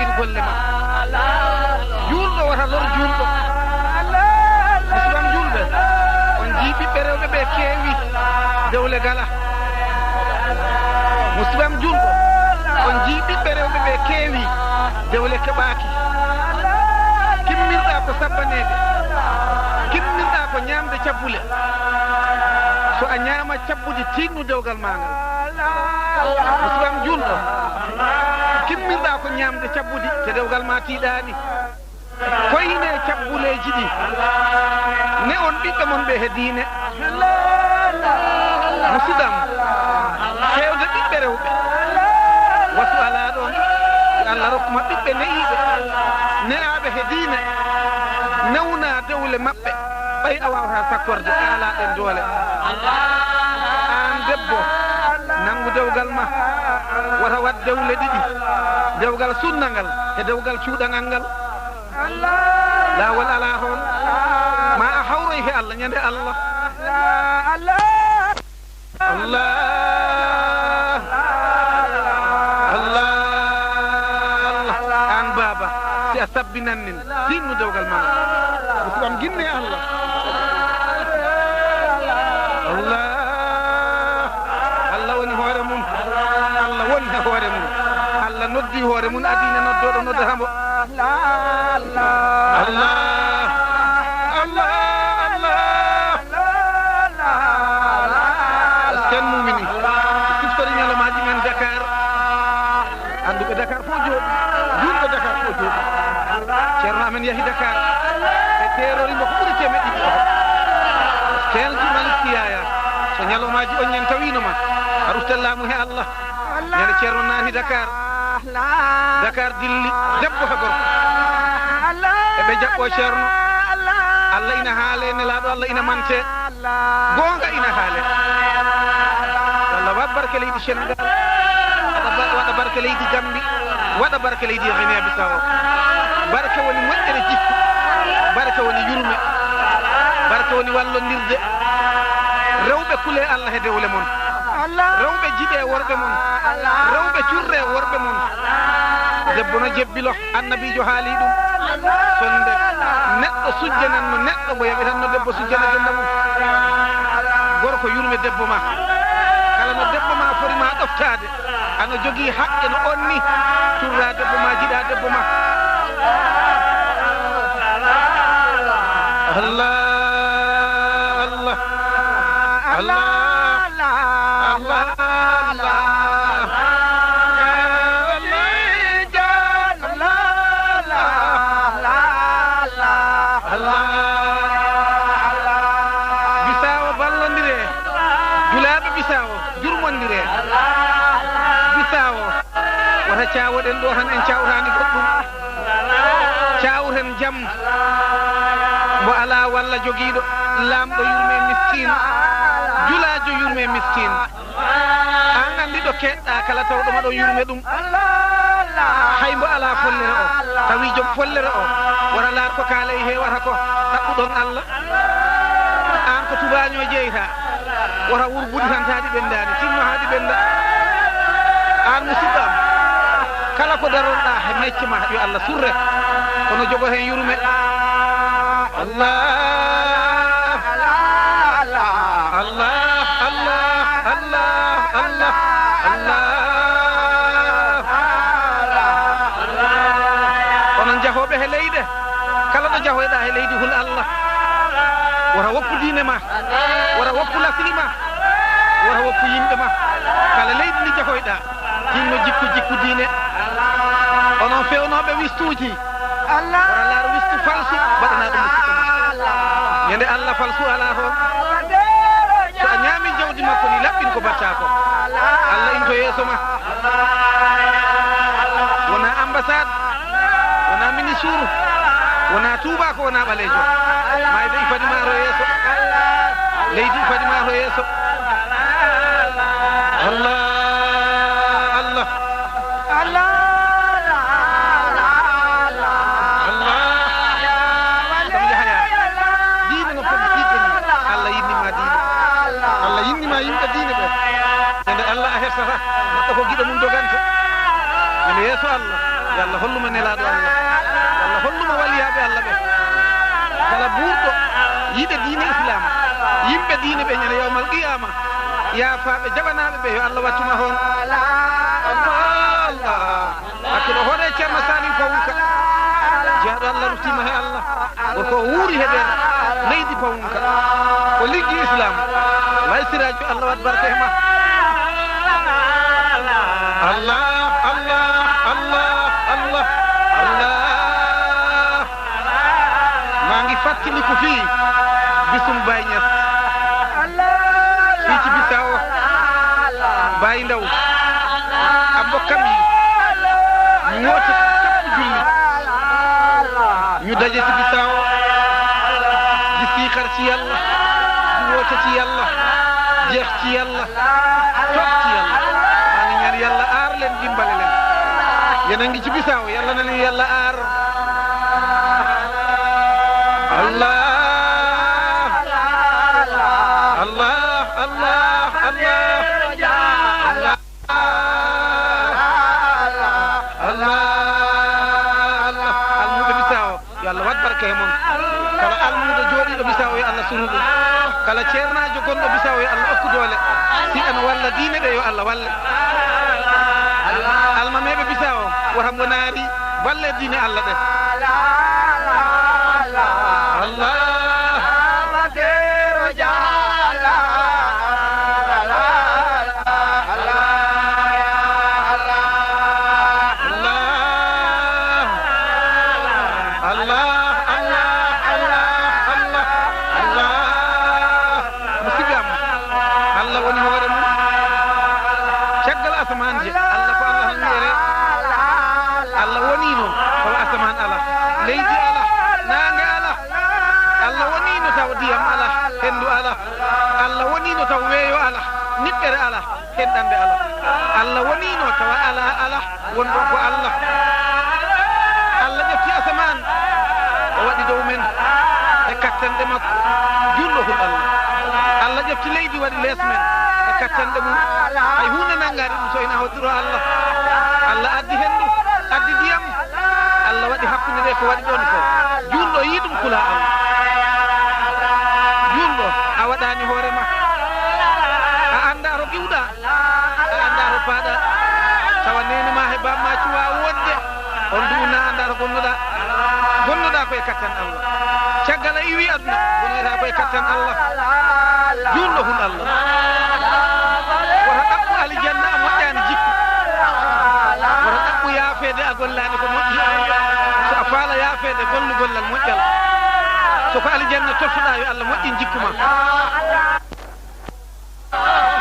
laɓɓin golle ma julɗo wata lor julɗo musidam julɓe on jii ɓiɓɓe rewɓe ɓe keewi dewle gala musidam julɗo on jii ɓiɓɓe rewɓe ɓe keewi dewle keɓaaki kimminɗa ko sabbaneede kimminɗa ko ñaamde cabbule so a ñaama cabbude tiinnu dewgal ma ngal musidam julɗo kimminɗa ko ñaamde cabbude te dewgal ma tiiɗaani koyne cabbuleeji ɗi ne on ɓiɓɓe mon ɓe he diine musidam fewde ɓiɓɓe rewɓe wasu alaa ɗon Allah rokkuma ɓiɓɓe ne'iiɓe ne'aaɓe he diine newna dewle maɓɓe ɓay a wawata sakkorde alaa ɗen doole aan debbo nanngu dewgal ma wata wat dewle ɗiɗi dewgal sunna ngal e dewgal cuuɗangal ngal laawol alaa toon ma a hawroy he Allah ñande Allah Allah an baba si a sabbinannin tinnu dewgal ma musidam ginne Allah Allah woni hoore mum Allah woni e hoore mum Allah noddi hoore mum adina noddoɗo noddata mo Allah ken mumini siftori ñalomaji men Dakar anduɓe Dakar fof jooɗi julɓe Dakar fof jooɗi ceerno amen yahi Dakar e terorimo ko ɓuri temeɗe ɗiɗi oto ceerno journaliste yaya so ñalomaji on ñen tawinoma a rustellamu he Allah ñande ceerno naati Dakar dilli debbo he gorko eɓe jaɓɓo ceerno Allah ina haale nelaɗo Allah ina mante gonga ina haale Allah waɗa barke leydi Sénégal waɗa barke leydi Gambie waɗa barke leydi Guinée Bissau barke woni moƴƴere jikku barke woni yurme barke woni wallondirde rewɓe kule Allah e dewle mon rewɓe jiɗe worɓe mon rewɓe curre worɓe mon debbo no jebbilo annabijo haali ɗum sonde neɗɗo sujjananno neɗɗo mo yaɓi tan no debbo sujjana jonda mum gorko yurme debbo ma kala no debbo ma forima ɗoftade ano jogii haqqe no on ni curra debbo ma jiɗa debbo ma Allah Allah Allah caawoɗen ɗo tan en cawtani goɗɗum cawten jaam mo ala walla jogiiɗo laamɗo yurme miskine julaajo yurme miskine an andi ɗo keɗɗa kala tawɗo maɗo yurme ɗum hay mbo ala follere o tawi joom follere o wara laat ko kaala e hewata ko ɗaɓɓuɗon Allah an ko tubaño jeyta wata wurbuɗi tan taɗi ɓendani tinno haɗi ɓenda an musidɗam kala ko daronɗa he mecce ma yo Allah surre kono jogo hen yurme Allah Allah Allah Allah Allah Allah onon jahoɓe he leyɗe kala ɗo jahoyɗa he leydi hul Allah wota woppu diine ma wota woppu lasri ma wota woppu yimɓe ma kala leydi ndi jahoyɗa jinno jikku diine onon fewnoɓe wistuji wara laaro wistu falsu mbaɗana ɗum musidɗo ñande Allah falsu ala toon so a ñaami jawdi makko ni laɓɓin ko batta ko Allah into yeeso ma wona ambassade wona ministre wona Touba ko wona ɓaleejo mayde ifadima to yeeso leydi ifadima to yeeso Allah Allah Allah yimɓe diine ɓe ende Allah a hersata neɗɗo ko giɗo mum doganta ene yeeso Allah yalla holluma nelaɗo Allah yalla holluma waliyaɓe Allah ɓe kala ɓurɗo yiɗe diine islam yimɓe diine ɓe ñande yawmal qiyama yaafaɓe jaɓanaɓe ɓe yo Allah wattuma hon Allah hakkiɗo hoɗe ceerno Salim Pawunka jeeɗo Allah ruttima he Allah woko wuuri heɓere leydi Pawunka ko liggi islam way siraji Allah wat barke ma Allah Allah Allah Allah Allah maa ngi fàttaliku fii bisum Baye Niass fii ci Bissau Baye Ndaw ak mbokkam yi ñu woote képp julli ñu daje ci Bissau di siixar ci yàlla di woote ci yàlla jeex ci yàlla toog ci yàlla maa ngi ñaan yàlla aar leen dimbale leen yéen a ngi ci Bissau yàlla na leen yàlla aar Allah Allah Allah Allah Allah almuɗo Bissau yo Allah wat barke e mon kala almuɗo jooɗiɗo Bissau yo Allah sunu ɗum kala ceernajo gonɗo Bissau yo Allah okku doole si ana walla diine ɗe yo Allah walle almameɓe Bissau wotam wonaari walle diine Allah ɗe Allah Allah wonino taw weeyo ala niɓɓere ala henɗande ala Allah wonino tawa ala ala wonɗo ko Allah Allah ƴefti asaman o waɗi dow men e kattanɗe makko jullohol Allah Allah ƴefti leydi waɗi lees men e kattanɗe mum hay hunde nangari ɗum so ina hoddiro Allah Allah addi hendu addi ndiyam Allah waɗi hakkude nde ko waɗi ɗon ko julɗo yi ɗum kula Allah julɗo a waɗani hoorema a anda to ƴiwɗa a anda to paaɗa tawa nene ma he bamma cuwa wonde on nduna anda to gonnoɗa koye kattan Allah caggal a iwi aduna gonnoɗa koye kattan Allah julɗo hun Allah woto ɗaɓɓu alijanna a moƴƴani jikku woto ɗaɓɓu yaafede a gollani ko moƴƴi so a faala yaafede gollugollal moƴƴal soko alijanna tottuɗa yo Allah moƴƴin jikkuma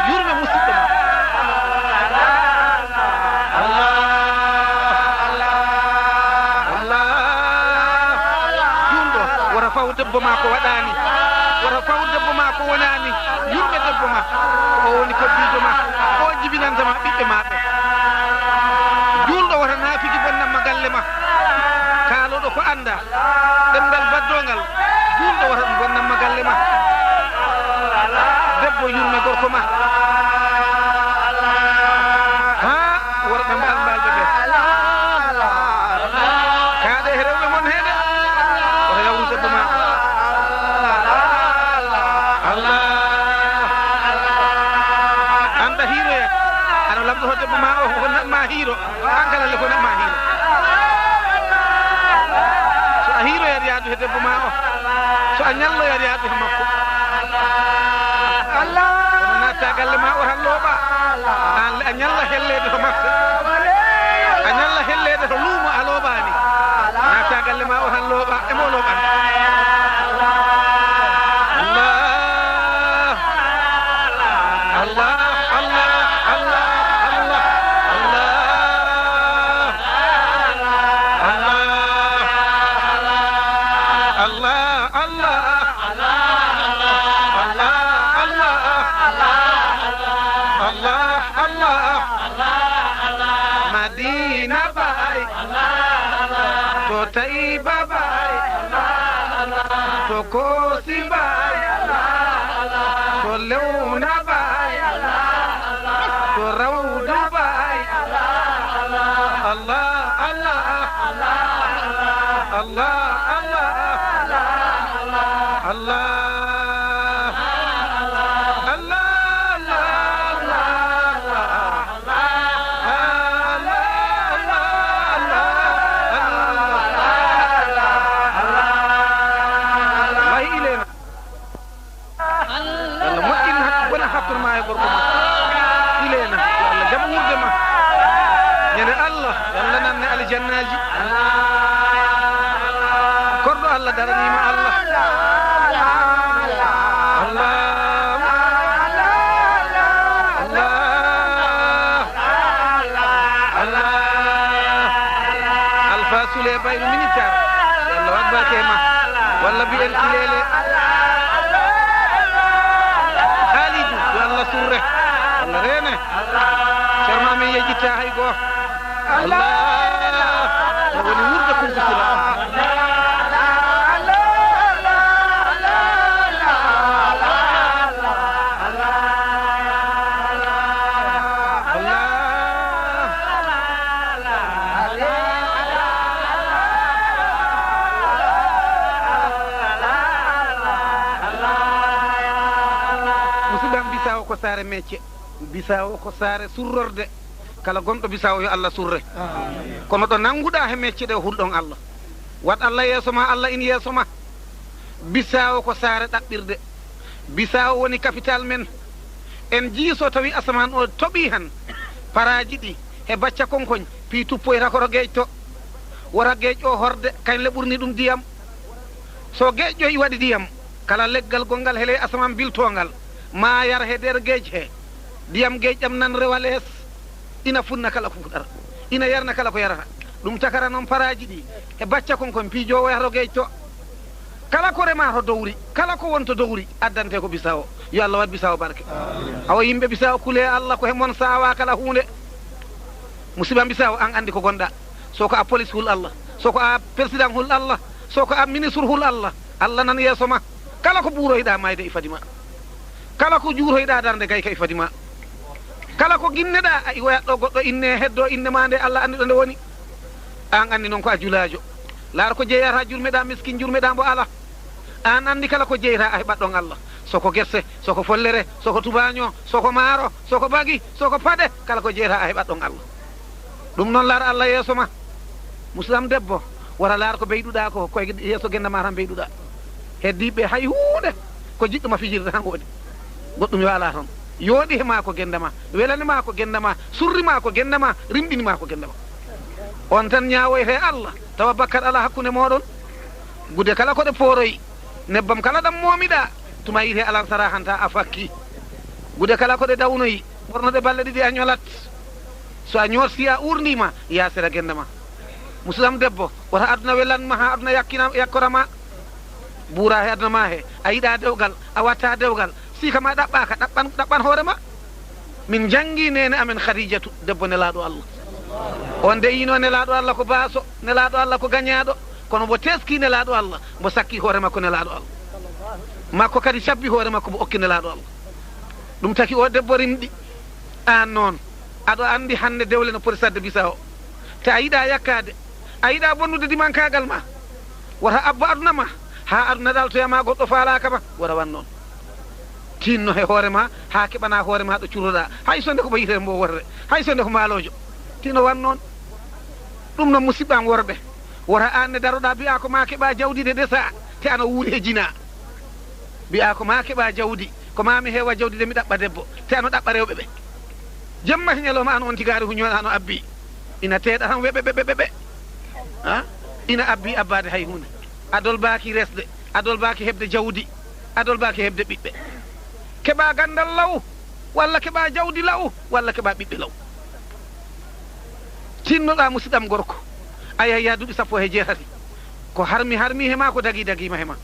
yurme musidɗo ma Allah Allah julɗo wota faw debbo ma ko waɗani wota faw debbo ma ko wonani yurme debbo ma o woni koddijo ma o jibinantama ɓiɓɓe maɓe julɗo wota naafiki bonnamma galle ma kaaloɗo ko anda ɗemgal baddongal julɗo wata ɗum bonnamma galle ma debbo yurme gorko ma ha worɓe mbalmbalɓe ɓe kaaɗe e rewɓe mon heɗe oto yawru debbo ma Allah anda hiiroya aɗa lamɗoto debbo ma o ko naɓma hiiro an kalalle ko naɓma hiiro so a hiiroyat yaadu he debbo ma o so a ñalloyat yaadu he makko kono natta galle ma o tan looɓa a ñalla hellede to marché a ñalla hellede to luumo a looɓani natta galle ma o tan looɓa emo looɓan Allah Allah Allah Allah Allah Allah Allah Allah Madina Baye to Taiba Baye to Kosi Baye to Leuna Baye to Rawda Baye Allah Allah الله الله الله جناجي كرد الله درني ما الله الفاسولة بين منيتار يلا وقباتي ما والله بيئن كليلة خالد والله سورة والله رينه شرما من يجيتها هيقو الله woni wurde ko musibam bisawo ko sare mecce bisawo ko sare surrorde kala gonɗo bisawo yo Allah surre kono ɗo nanguɗa he mecce ɗe hulɗon Allah wat Allah yeeso ma Allah in yeeso ma bisawo ko saare ɗaɓɓirde bisawo woni capital men en jiiso tawi asaman o toɓi han paraji ɗi e bacca konkoñ pi tuppoyta koto geeƴto wota geeƴo horde kañle ɓurni ɗum ndiyam so geeƴƴo i waɗi ndiyam kala leggal gongal hele asaman biltongal ma yara he nder geeƴ he ndiyam geeƴƴam nan rewa lees ina funna kala ko fuɗata ina yarna kala ko yarata ɗum takara noon paraji ɗi e bacca konkon piijowo yato geeƴto kala ko remato dowri kala ko wonto dowri addante ko bisawo yo Allah wat bisawo barke awa yimɓe bisawo kule Allah ko hemon sawa kala hunde musiba bisawo an andi ko gonɗa soko a police hul Allah soko a président hul Allah soko a ministre hul Allah Allah nan yeeso ma kala ko ɓuuroyɗa mayde e fadima kala ko juuroyɗa darde gayka e fadima kala ko ginneɗa a iwoyatɗo goɗɗo inne heddo inne ma nde Allah andi ɗo nde woni an andi noon ko a julajo laara ko jeeyata jurmeɗa miskin jurmeɗa mbo ala an andi kala ko jeeyta a heɓat ɗon Allah soko gerse soko follere soko tubaño soko maaro soko bagi soko paɗe kala ko jeeyta a heɓat ɗon Allah ɗum noon laara Allah yeeso ma musidam debbo wara laara ko beyɗuɗa ko koye yeeso gendama tan beyɗuɗa heddiɓe hay hunde ko jiɗɗoma fijirde tan woni goɗɗum yo ala toon yooɗi ma ko gendama welanima ko gendama surrima ko gendama rimɗinima ko gendama on tan ñawoyte Allah tawa bakkat ala hakkunde moɗon gude kala koɗe pooroyi nebbam kala ɗam momiɗa tuma yite alansara hanta a fakki gude kala koɗe dawnoyi ɓornoɗe balɗe ɗiɗi a ñolat so a ñorsi a urnima yasira gendama musidam debbo wota aduna welanma ha aduna yakkorama buura he aduna ma he a yiɗa dewgal a watta dewgal sika ma ɗaɓɓaka ɗaɓɓan hoorema min jangi nene amen khadijatu debbo nelaɗo Allah on de yino nelaɗo Allah ko baaso nelaɗo Allah ko gañaɗo kono mbo teski nelaɗo Allah mbo sakki hoore makko nelaɗo Allah makko kadi cabbi hoore makko mbo okki nelaɗo Allah ɗum taki o debbo rimɗi an noon aɗo andi hande dewle no poti sadde bisa o te a yiɗa yakkade a yiɗa bonnude dimankagal ma wota abbo aduna ma ha aduna ɗaltoyama goɗɗo faalaka ma wota wan noon tinno he hoore ma ha keɓana hoore ma ɗo curoɗa hay sonde ko ɓayite mbo worre hay sonde ko maalojo tino wan noon ɗum noon musiɓɓam worɓe wota anne daroɗa mbiya ko ma keɓa jawdi de desa te ana wuuri e jina mbiya ko ma keɓa jawdi ko mami heewa jawdi de mi ɗaɓɓa debbo te ano ɗaɓɓa rewɓe ɓe jemma e ñalowma an on tigari huñoɗa no abbi ina teeɗa tan weɓe ha ina abbi abbade hay hunde adol baki resde adol baki hebde jawdi adol baki hebde ɓiɓɓe keɓa gandal law walla keɓa jawdi law walla keɓa ɓiɓɓe law tinnoɗa musidɗam gorko aya duuɓi sappo he jeetati ko harmi hema ko dagima hema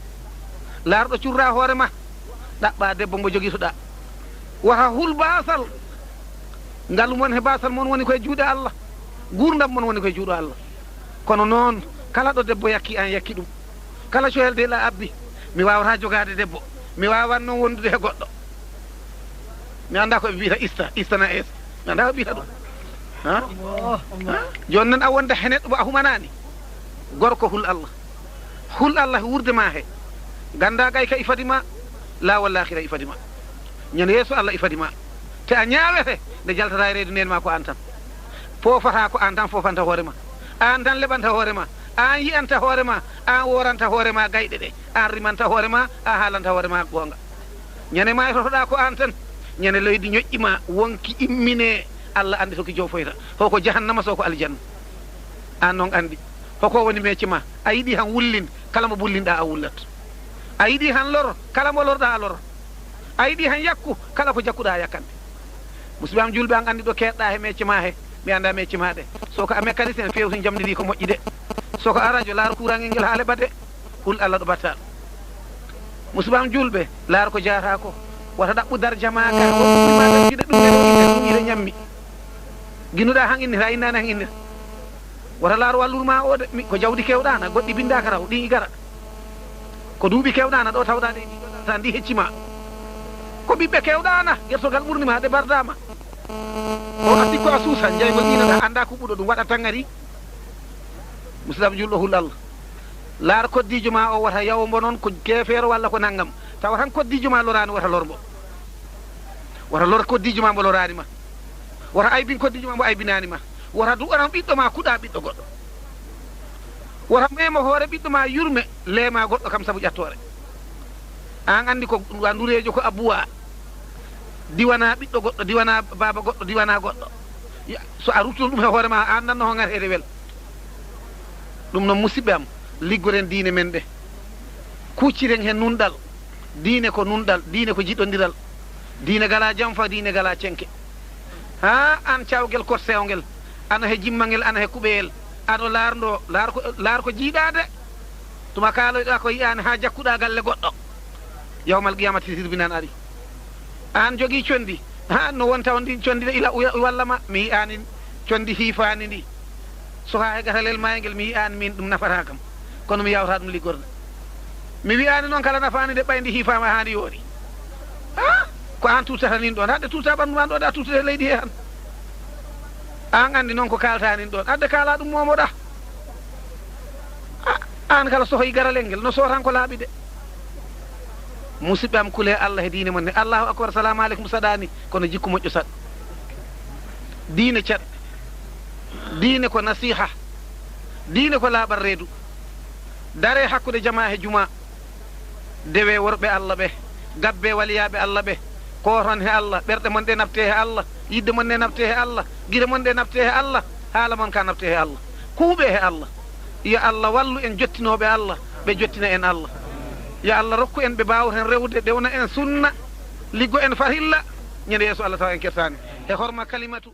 laarɗo curra hoore ma ɗaɓɓa debbo mbo jogitoɗa wata hul basal ngal mon he basal mon woni koye juuɗe Allah gurdam mon woni koye juuɗo Allah kono noon kala ɗo debbo yakki an yakki ɗum kala coyel de la abbi mi wawata jogade debbo mi wawan noon wondude he goɗɗo mi anda koɓe mbiyata istana es mi anda ko mbiyata ɗum ha joni noon a wonda heneɗɗo mo a humanani gorko hul Allah hul Allah wurde ma he ganda gay ka ifadima la wallahi ifadima ñen yeso Allah ifadima te a ñaawete nde jaltata reedu nen ma ko an tan fofata ko an tan fofanta hoorema an tan lebanta hoorema an yiyanta hoorema an woranta hoorema gayɗe ɗe an rimanta hoorema a haalanta hoorema gonga ñane maytotoɗa ko an tan ñane leydi ñoƴƴima wonki immine Allah andi to ki jow foyta hoko jahannama so ko aljanna an noon andi hoko woni mecce ma a yiɗi han wullin kala mo bullinɗa a wullat a yiɗi han lor kala mo lorɗa a lor a yiɗi han yakku kala ko jakkuɗa yakkande musidɓe am julɓe an andi ɗo keɗɗa he mecce ma he mi anda mecce ma ɗe soko a mécanicien fewti jamdiri ko moƴƴi de soko a radio laaro courangel ngel ha leɓa de hul Allah ɗo batta musidɓe am julɓe laaro ko jata ko wata ɗaɓɓu darja ma ka ma giɗa ɗum ire ñammi ginuɗa han innita innani han innita wata laaro wallurma o de ko jawdi kewɗana goɗɗi bindaka raw ɗi gara ko duuɓi kewɗana ɗo tawɗade ta ndi heccima ko ɓiɓɓe kewɗana gertogal ɓurnima de bardama o addi ko a suusa jeygo ɗinata anda ko ɓuuɗo ɗum waɗa tangari musidɗam julɗo hul Allah laar koddijo ma o wata yawmbo noon ko kefeero walla ko naggam tawa tan koddijo ma lorani wata lormbo wata lor koddijo ma mbo lorani ma wata aybin koddijo ma mbo aybinani ma wata du'anan ɓiɗɗo ma kuɗa ɓiɗɗo goɗɗo wata mema hoore ɓiɗɗo ma yurme leema goɗɗo kam saabu ƴattore an andi ko ndurejo ko abuwa diwana ɓiɗɗo goɗɗo diwana baba goɗɗo diwana goɗɗo so a rutton ɗum e hoore ma an nanno ho ngatede wel ɗum noon musidɓe am liggoren diine men ɗe kucciren hen nunɗal diine ko nunɗal diine ko jiɗodiral diine gala jamfa diine gala cenke ha an cawguel korsewo ngel ana he jimma ngel ana he kuɓeyel aɗo laardo laar ko jiiɗade tuma kaloyɗa ko yiyani ha jakkuɗa galle goɗɗo yawmal qiyamati tirbinan ari an jogui condi ha no wonta on ɗin condi de ila wallama mi yiyani condi hiifani ndi so ha e gatalel mayngel mi yiyani min ɗum nafata kam kono mi yawta ɗum liggorde mi wiyani noon kala nafani de ɓaydi hiifama haadi yoori ha ko an tutata nin ɗon hadde tuta ɓandu ma ɗo ɗa tutata leydi he han an andi noon ko kaltanin ɗon adde kala ɗum momoɗa an kala sohoyi garalel ngel no sotan ko laaɓi de musidɓe am kule Allah e diine mon ne allahu akbar salamu aleykum saɗani kono jikku moƴƴo saɗ diine caɗ diine ko nasiha diine ko laaɓal reedu dare hakkude jama he juma dewe worɓe Allah ɓe gabbe waliyaɓe Allah ɓe koton he Allah ɓerɗe mon ɗe nabte he Allah yidde mon ɗe nabte he Allah guire mon ɗe nabte he Allah haala mon ka nabte he Allah kuuɓe he Allah yo Allah wallu en jottinoɓe Allah ɓe jottina en Allah yo Allah rokku en ɓe mbawten rewde dewna en sunna liggo en farilla ñande yeeso Allah tawa en kettani e horma kalimatu